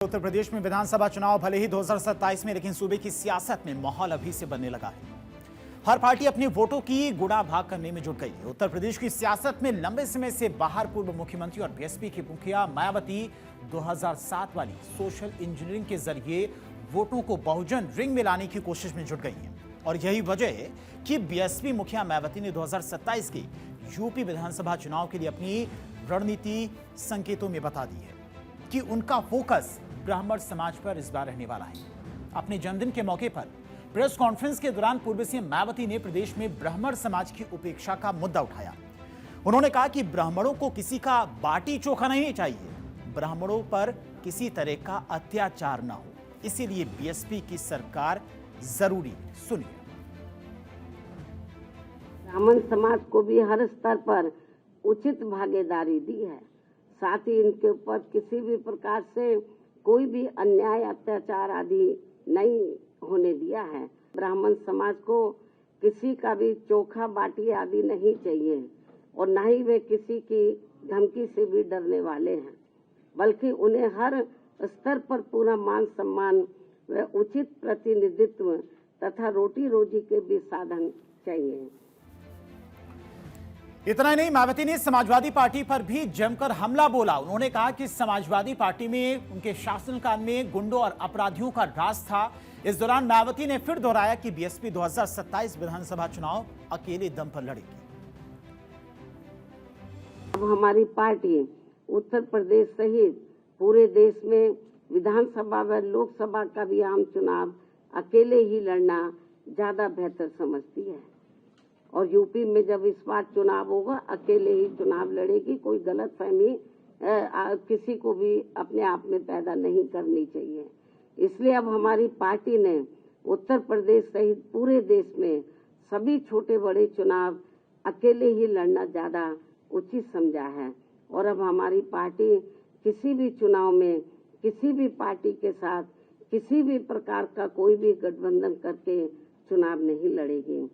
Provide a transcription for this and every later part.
उत्तर प्रदेश में विधानसभा चुनाव भले ही 2027 में, लेकिन सूबे की सियासत में माहौल अभी से बनने लगा है। हर पार्टी अपने वोटों की गुणा भाग करने में जुट गई है। उत्तर प्रदेश की सियासत में लंबे समय से बाहर पूर्व मुख्यमंत्री और बीएसपी की मुखिया मायावती 2007 वाली सोशल इंजीनियरिंग के जरिए वोटों को बहुजन रिंग में लाने की कोशिश में जुट गई हैं। और यही वजह है कि बीएसपी मुखिया मायावती ने 2027 के यूपी विधानसभा चुनाव के लिए अपनी रणनीति संकेतों में बता दी है कि उनका फोकस ब्राह्मण समाज पर इस बार रहने वाला है। अपने जन्मदिन के मौके पर प्रेस कॉन्फ्रेंस के दौरान पूर्व सीएम मायावती ने प्रदेश में ब्राह्मण समाज की उपेक्षा का मुद्दा उठाया। उन्होंने कहा कि ब्राह्मणों को किसी का बाटी चोखा नहीं चाहिए, ब्राह्मणों पर किसी तरह का अत्याचार ना हो, इसीलिए बीएसपी की सरकार जरूरी। सुनिए। ब्राह्मण समाज को भी हर स्तर पर उचित भागीदारी दी है, साथ ही इनके ऊपर किसी भी प्रकार से कोई भी अन्याय अत्याचार आदि नहीं होने दिया है। ब्राह्मण समाज को किसी का भी चोखा बाटी आदि नहीं चाहिए और न ही वे किसी की धमकी से भी डरने वाले हैं, बल्कि उन्हें हर स्तर पर पूरा मान सम्मान व उचित प्रतिनिधित्व तथा रोटी रोजी के भी साधन चाहिए। इतना ही नहीं, मायावती ने समाजवादी पार्टी पर भी जमकर हमला बोला। उन्होंने कहा कि समाजवादी पार्टी में उनके शासनकाल में गुंडों और अपराधियों का राज था। इस दौरान मायावती ने फिर दोहराया कि बीएसपी 2027 विधानसभा चुनाव अकेले दम पर लड़ेगी। अब हमारी पार्टी उत्तर प्रदेश सहित पूरे देश में विधानसभा व लोकसभा का भी आम चुनाव अकेले ही लड़ना ज्यादा बेहतर समझती है और यूपी में जब इस बार चुनाव होगा अकेले ही चुनाव लड़ेगी। कोई गलतफहमी किसी को भी अपने आप में पैदा नहीं करनी चाहिए। इसलिए अब हमारी पार्टी ने उत्तर प्रदेश सहित पूरे देश में सभी छोटे बड़े चुनाव अकेले ही लड़ना ज्यादा उचित समझा है और अब हमारी पार्टी किसी भी चुनाव में किसी भी पार्टी के साथ किसी भी प्रकार का कोई भी गठबंधन करके चुनाव नहीं लड़ेगी।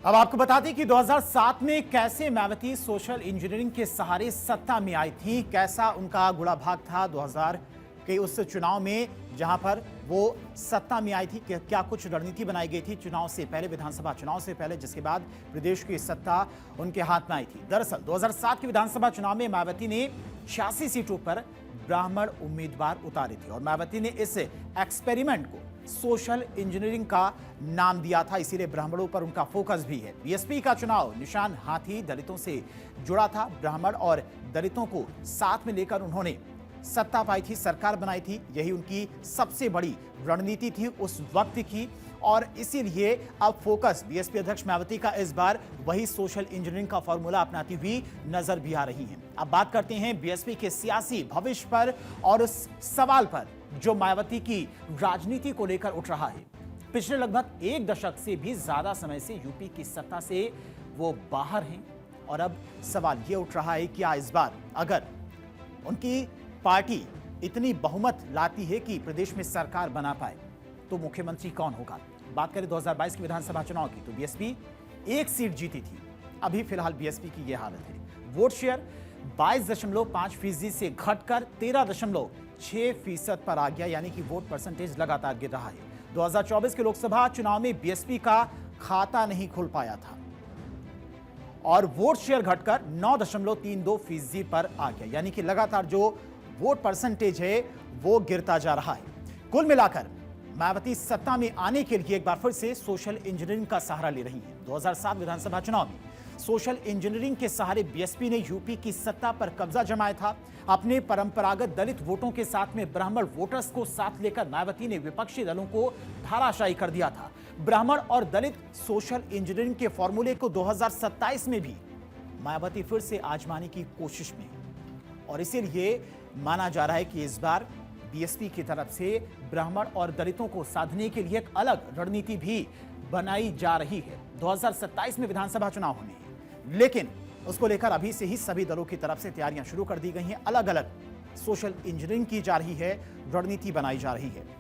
अब आपको बता दें कि 2007 में कैसे मायावती सोशल इंजीनियरिंग के सहारे सत्ता में आई थी, कैसा उनका गुड़ा भाग था 2000 के उस चुनाव में जहां पर वो सत्ता में आई थी। क्या कुछ रणनीति बनाई गई थी चुनाव से पहले, विधानसभा चुनाव से पहले, जिसके बाद प्रदेश की सत्ता उनके हाथ में आई थी। दरअसल 2007 के विधानसभा चुनाव में मायावती ने 86 सीटों पर ब्राह्मण उम्मीदवार उतारे थे और मायावती ने इस एक्सपेरिमेंट को सोशल इंजीनियरिंग का नाम दिया था, इसीलिए ब्राह्मणों पर उनका फोकस भी है। बीएसपी का चुनाव निशान हाथी दलितों से जुड़ा था। ब्राह्मण और दलितों को साथ में लेकर उन्होंने सत्ता पाई थी, सरकार बनाई थी। यही उनकी सबसे बड़ी रणनीति थी उस वक्त की और इसीलिए अब फोकस बीएसपी अध्यक्ष मायावती का इस बार वही सोशल इंजीनियरिंग का फॉर्मूला अपनाती हुई नजर भी आ रही है। अब बात करते हैं बीएसपी के सियासी भविष्य पर और उस सवाल पर जो मायावती की राजनीति को लेकर उठ रहा है। पिछले लगभग एक दशक से भी ज्यादा समय से यूपी की सत्ता से वो बाहर हैं और अब सवाल ये उठ रहा है कि इस बार अगर उनकी पार्टी इतनी बहुमत लाती है कि प्रदेश में सरकार बना पाए तो मुख्यमंत्री कौन होगा। बात करें 2022 के विधानसभा चुनाव की तो बीएसपी एक सीट जीती थी। अभी फिलहाल बीएसपी की यह हालत है। वोट शेयर 22.5% से घटकर 13.6% पर आ गया, यानी कि वोट परसेंटेज लगातार गिर रहा है। 2024 के लोकसभा चुनाव में बीएसपी का खाता नहीं खुल पाया था और वोट शेयर घटकर 9.32% पर आ गया, यानी कि लगातार जो वोट परसेंटेज है वो गिरता जा रहा है। कुल मिलाकर मायावती सत्ता में आने के लिए एक बार फिर से सोशल इंजीनियरिंग का सहारा ले रही है। 2007 विधानसभा चुनाव में सोशल इंजीनियरिंग के सहारे बीएसपी ने यूपी की सत्ता पर कब्जा जमाया था। अपने परंपरागत दलित वोटों के साथ में ब्राह्मण वोटर्स को साथ लेकर मायावती ने विपक्षी दलों को धाराशायी कर दिया था। ब्राह्मण और दलित सोशल इंजीनियरिंग के फॉर्मूले को 2027 में भी मायावती फिर से आजमाने की कोशिश में और इसीलिए माना जा रहा है कि इस बार बीएसपी की तरफ से ब्राह्मण और दलितों को साधने के लिए एक अलग रणनीति भी बनाई जा रही है। 2027 में विधानसभा चुनाव होने हैं, लेकिन उसको लेकर अभी से ही सभी दलों की तरफ से तैयारियां शुरू कर दी गई हैं। अलग अलग सोशल इंजीनियरिंग की जा रही है, रणनीति बनाई जा रही है।